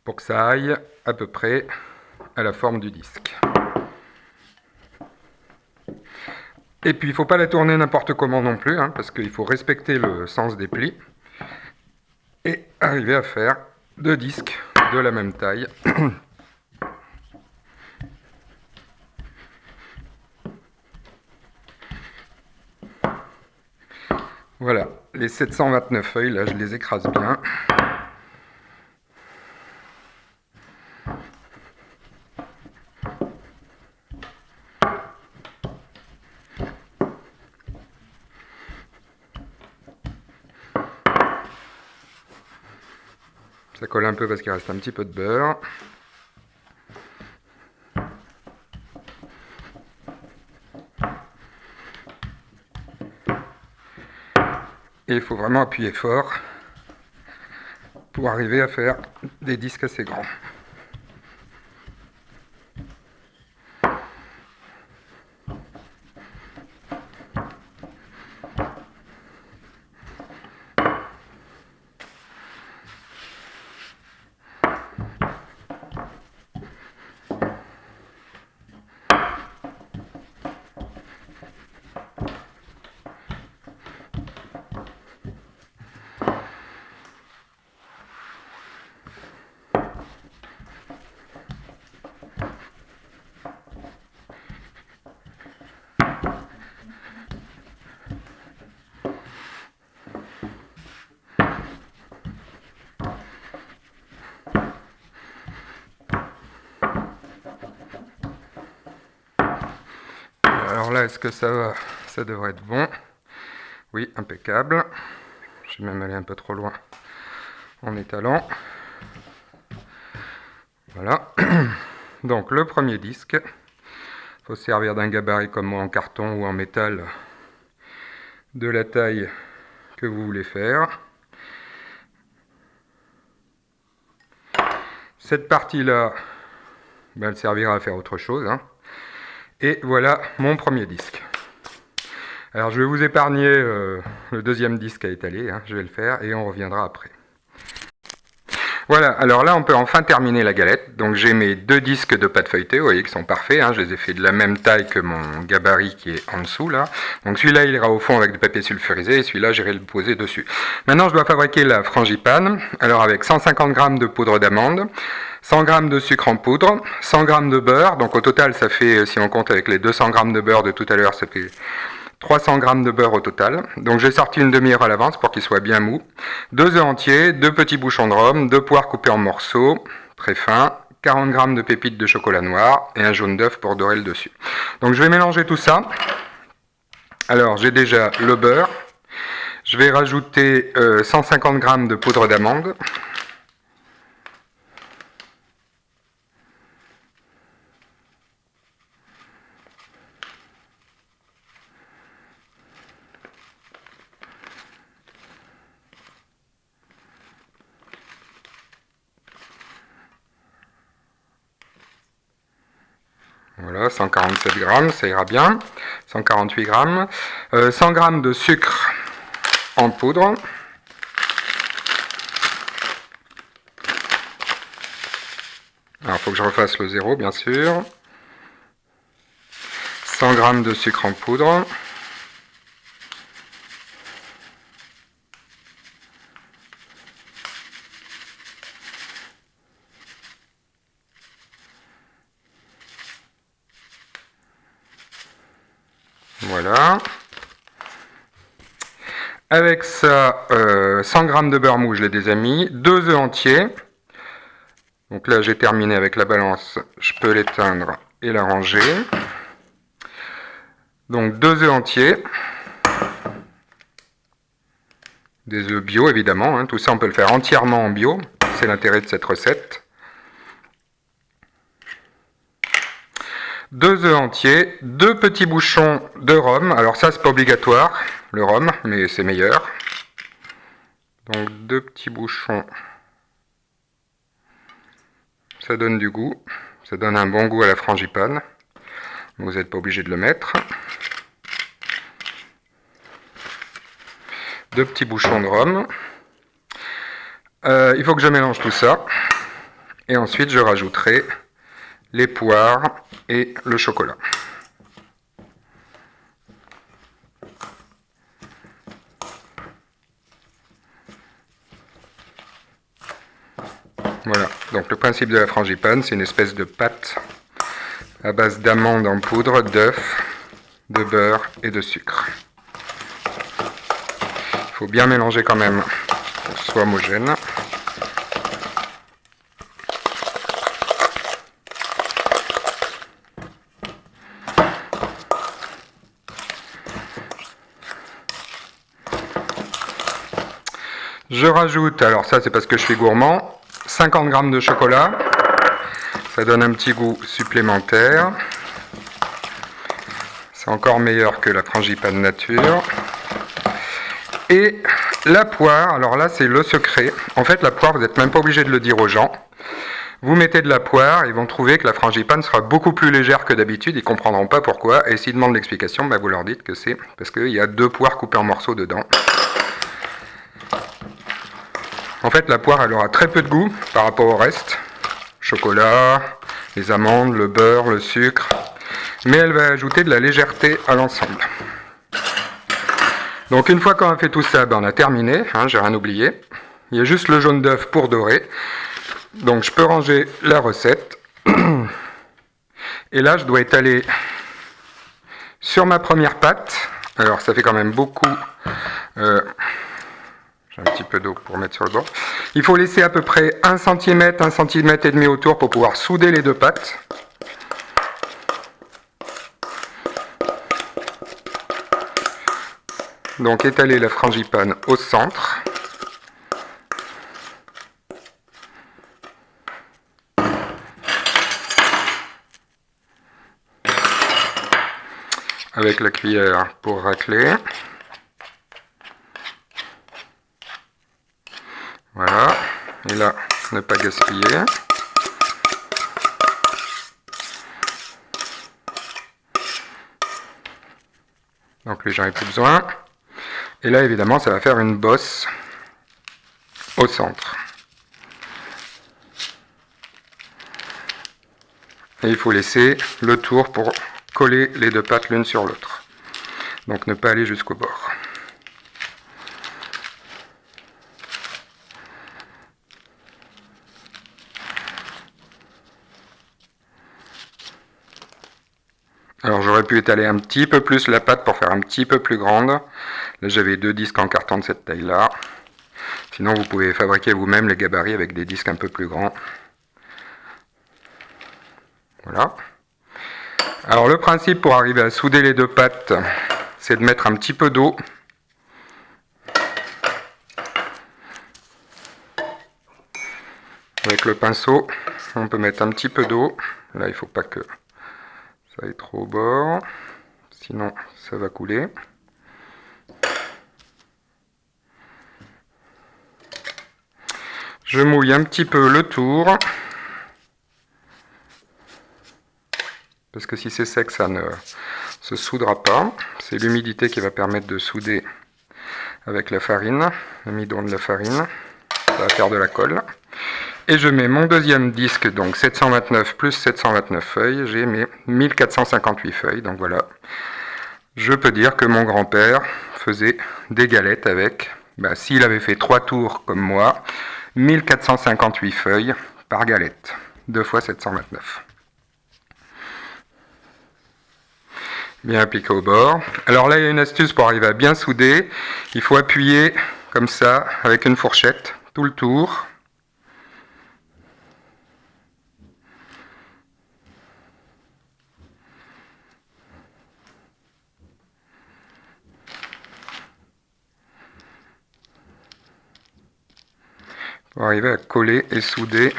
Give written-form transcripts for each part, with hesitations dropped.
pour que ça aille à peu près à la forme du disque. Et puis il ne faut pas la tourner n'importe comment non plus, hein, parce qu'il faut respecter le sens des plis et arriver à faire deux disques de la même taille. Voilà, les 729 feuilles, là je les écrase bien. Ça colle un peu parce qu'il reste un petit peu de beurre. Et il faut vraiment appuyer fort pour arriver à faire des disques assez grands. Alors là, est-ce que ça va? Ça devrait être bon. Oui, impeccable. Je vais même aller un peu trop loin en étalant. Voilà. Donc le premier disque, il faut se servir d'un gabarit comme moi en carton ou en métal de la taille que vous voulez faire. Cette partie-là, elle servira à faire autre chose, hein. Et voilà mon premier disque. Alors je vais vous épargner le deuxième disque à étaler, hein, je vais le faire et on reviendra après. Voilà, alors là on peut enfin terminer la galette. Donc j'ai mes deux disques de pâte feuilletée, vous voyez qu'ils sont parfaits, hein, je les ai fait de la même taille que mon gabarit qui est en dessous là. Donc celui-là il ira au fond avec du papier sulfurisé et celui-là j'irai le poser dessus. Maintenant je dois fabriquer la frangipane, alors avec 150 g de poudre d'amande, 100 g de sucre en poudre, 100 g de beurre, donc au total ça fait, si on compte avec les 200 g de beurre de tout à l'heure, ça fait 300 g de beurre au total. Donc j'ai sorti une demi-heure à l'avance pour qu'il soit bien mou. 2 œufs entiers, 2 petits bouchons de rhum, 2 poires coupées en morceaux, très fins, 40 g de pépites de chocolat noir et un jaune d'œuf pour dorer le dessus. Donc je vais mélanger tout ça. Alors j'ai déjà le beurre. Je vais rajouter 150 g de poudre d'amande. Voilà, 147 g, ça ira bien. 148 g. 100 g de sucre en poudre. Alors, il faut que je refasse le zéro, bien sûr. 100 g de sucre en poudre. Voilà. Avec ça, 100 g de beurre mou, je l'ai déjà mis. 2 œufs entiers. Donc là, j'ai terminé avec la balance. Je peux l'éteindre et la ranger. Donc 2 œufs entiers. Des œufs bio, évidemment, hein. Tout ça, on peut le faire entièrement en bio. C'est l'intérêt de cette recette. 2 œufs entiers, 2 petits bouchons de rhum. Alors ça, c'est pas obligatoire, le rhum, mais c'est meilleur. Donc 2 petits bouchons. Ça donne du goût. Ça donne un bon goût à la frangipane. Vous n'êtes pas obligé de le mettre. 2 petits bouchons de rhum. Il faut que je mélange tout ça. Et ensuite, je rajouterai les poires et le chocolat. Voilà, donc le principe de la frangipane, c'est une espèce de pâte à base d'amandes en poudre, d'œufs, de beurre et de sucre. Il faut bien mélanger quand même pour que ce soit homogène. Je rajoute, alors ça c'est parce que je suis gourmand, 50 g de chocolat. Ça donne un petit goût supplémentaire. C'est encore meilleur que la frangipane nature. Et la poire, alors là c'est le secret. En fait la poire, vous n'êtes même pas obligé de le dire aux gens. Vous mettez de la poire, ils vont trouver que la frangipane sera beaucoup plus légère que d'habitude, ils ne comprendront pas pourquoi. Et s'ils demandent l'explication, bah vous leur dites que c'est parce qu'il y a 2 poires coupées en morceaux dedans. En fait, la poire, elle aura très peu de goût par rapport au reste. Chocolat, les amandes, le beurre, le sucre. Mais elle va ajouter de la légèreté à l'ensemble. Donc une fois qu'on a fait tout ça, ben on a terminé, hein, j'ai rien oublié. Il y a juste le jaune d'œuf pour dorer. Donc je peux ranger la recette. Et là, je dois étaler sur ma première pâte. Alors ça fait quand même beaucoup... un petit peu d'eau pour mettre sur le bord. Il faut laisser à peu près 1 cm, 1 cm et demi autour pour pouvoir souder les 2 pâtes. Donc étaler la frangipane au centre. Avec la cuillère pour racler. Voilà, et là, ne pas gaspiller. Donc lui, j'en ai plus besoin. Et là, évidemment, ça va faire une bosse au centre. Et il faut laisser le tour pour coller les 2 pâtes l'une sur l'autre. Donc ne pas aller jusqu'au bord. Alors j'aurais pu étaler un petit peu plus la pâte pour faire un petit peu plus grande. Là j'avais 2 disques en carton de cette taille là. Sinon vous pouvez fabriquer vous-même les gabarits avec des disques un peu plus grands. Voilà. Alors le principe pour arriver à souder les 2 pâtes, c'est de mettre un petit peu d'eau. Avec le pinceau, on peut mettre un petit peu d'eau. Là il ne faut pas que ça aille trop au bord, sinon ça va couler. Je mouille un petit peu le tour, parce que si c'est sec, ça ne se soudera pas. C'est l'humidité qui va permettre de souder avec la farine, l'amidon de la farine. Ça va faire de la colle. Et je mets mon deuxième disque, donc 729 plus 729 feuilles. J'ai mes 1458 feuilles, donc voilà. Je peux dire que mon grand-père faisait des galettes avec, s'il avait fait 3 tours comme moi, 1458 feuilles par galette. 2 fois 729. Bien appliqué au bord. Alors là, il y a une astuce pour arriver à bien souder. Il faut appuyer comme ça, avec une fourchette, tout le tour. Pour arriver à coller et souder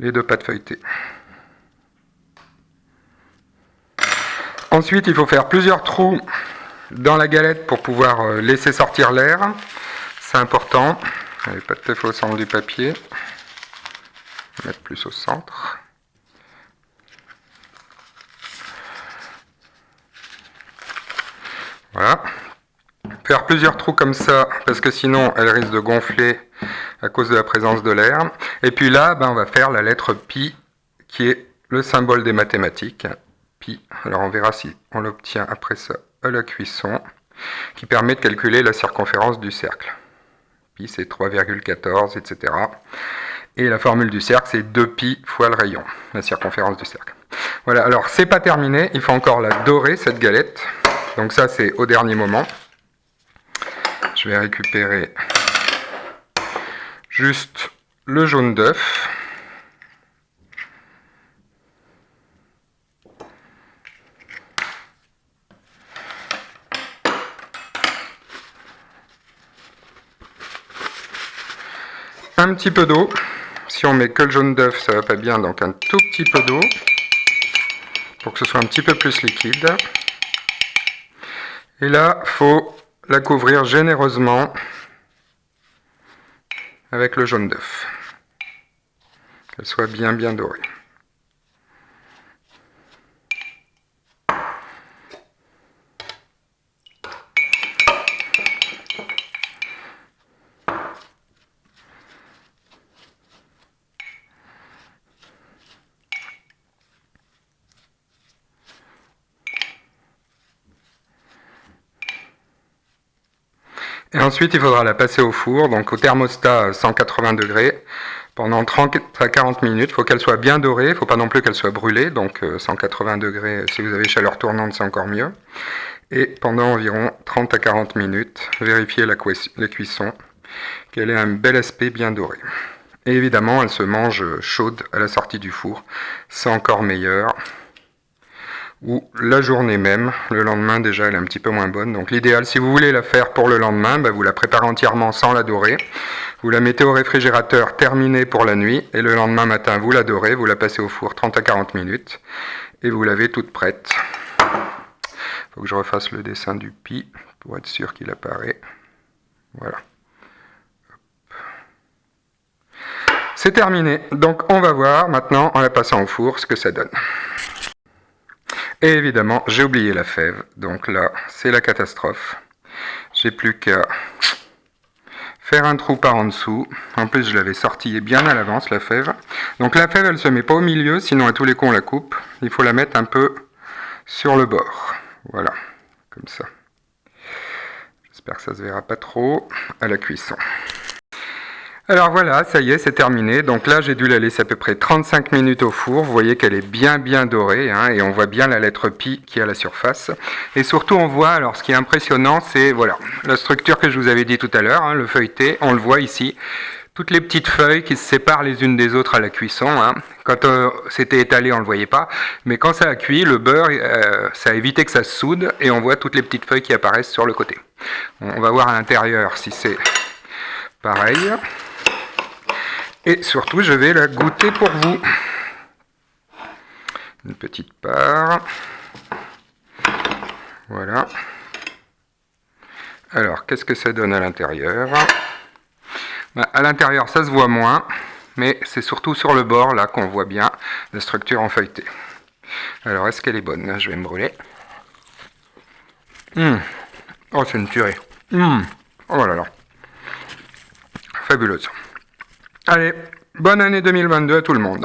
les 2 pâtes feuilletées. Ensuite, il faut faire plusieurs trous dans la galette pour pouvoir laisser sortir l'air. C'est important. Allez, pas tout à fait au centre du papier. Mettre plus au centre. Voilà. Faire plusieurs trous comme ça, parce que sinon elle risque de gonfler à cause de la présence de l'air. Et puis là, on va faire la lettre pi, qui est le symbole des mathématiques. Pi. Alors on verra si on l'obtient après ça à la cuisson, qui permet de calculer la circonférence du cercle. Pi c'est 3,14, etc. Et la formule du cercle c'est 2pi fois le rayon, la circonférence du cercle. Voilà, alors c'est pas terminé, il faut encore la dorer cette galette. Donc ça c'est au dernier moment. Je vais récupérer juste le jaune d'œuf. Un petit peu d'eau. Si on met que le jaune d'œuf, ça va pas bien, donc un tout petit peu d'eau pour que ce soit un petit peu plus liquide. Et là, il faut la couvrir généreusement avec le jaune d'œuf. Qu'elle soit bien dorée. Et ensuite, il faudra la passer au four, donc au thermostat 180 degrés, pendant 30 à 40 minutes. Il faut qu'elle soit bien dorée, il ne faut pas non plus qu'elle soit brûlée, donc 180 degrés, si vous avez chaleur tournante, c'est encore mieux. Et pendant environ 30 à 40 minutes, vérifiez la cuisson, qu'elle ait un bel aspect bien doré. Et évidemment, elle se mange chaude à la sortie du four, c'est encore meilleur. Ou la journée même, le lendemain déjà elle est un petit peu moins bonne. Donc l'idéal, si vous voulez la faire pour le lendemain, vous la préparez entièrement sans la dorer. Vous la mettez au réfrigérateur terminée pour la nuit, et le lendemain matin vous la dorez, vous la passez au four 30 à 40 minutes, et vous l'avez toute prête. Il faut que je refasse le dessin du pi, pour être sûr qu'il apparaît. Voilà. C'est terminé, donc on va voir maintenant, en la passant au four, ce que ça donne. Et évidemment, j'ai oublié la fève, donc là, c'est la catastrophe. J'ai plus qu'à faire un trou par en dessous. En plus, je l'avais sortie bien à l'avance, la fève. Donc la fève, elle se met pas au milieu, sinon à tous les coups, on la coupe. Il faut la mettre un peu sur le bord. Voilà, comme ça. J'espère que ça se verra pas trop à la cuisson. Alors voilà, ça y est, c'est terminé. Donc là, j'ai dû la laisser à peu près 35 minutes au four. Vous voyez qu'elle est bien dorée, hein, et on voit bien la lettre pi qui est à la surface. Et surtout, on voit, alors ce qui est impressionnant, c'est voilà, la structure que je vous avais dit tout à l'heure, hein, le feuilleté, on le voit ici. Toutes les petites feuilles qui se séparent les unes des autres à la cuisson. Hein. Quand c'était étalé, on ne le voyait pas. Mais quand ça a cuit, le beurre, ça a évité que ça se soude, et on voit toutes les petites feuilles qui apparaissent sur le côté. On va voir à l'intérieur si c'est pareil. Et surtout, je vais la goûter pour vous. Une petite part. Voilà. Alors, qu'est-ce que ça donne à l'intérieur? À l'intérieur, ça se voit moins, mais c'est surtout sur le bord, là, qu'on voit bien la structure en feuilleté. Alors, est-ce qu'elle est bonne? Je vais me brûler. Oh, c'est une tuerie. Oh là là. Fabuleuse. Allez, bonne année 2022 à tout le monde.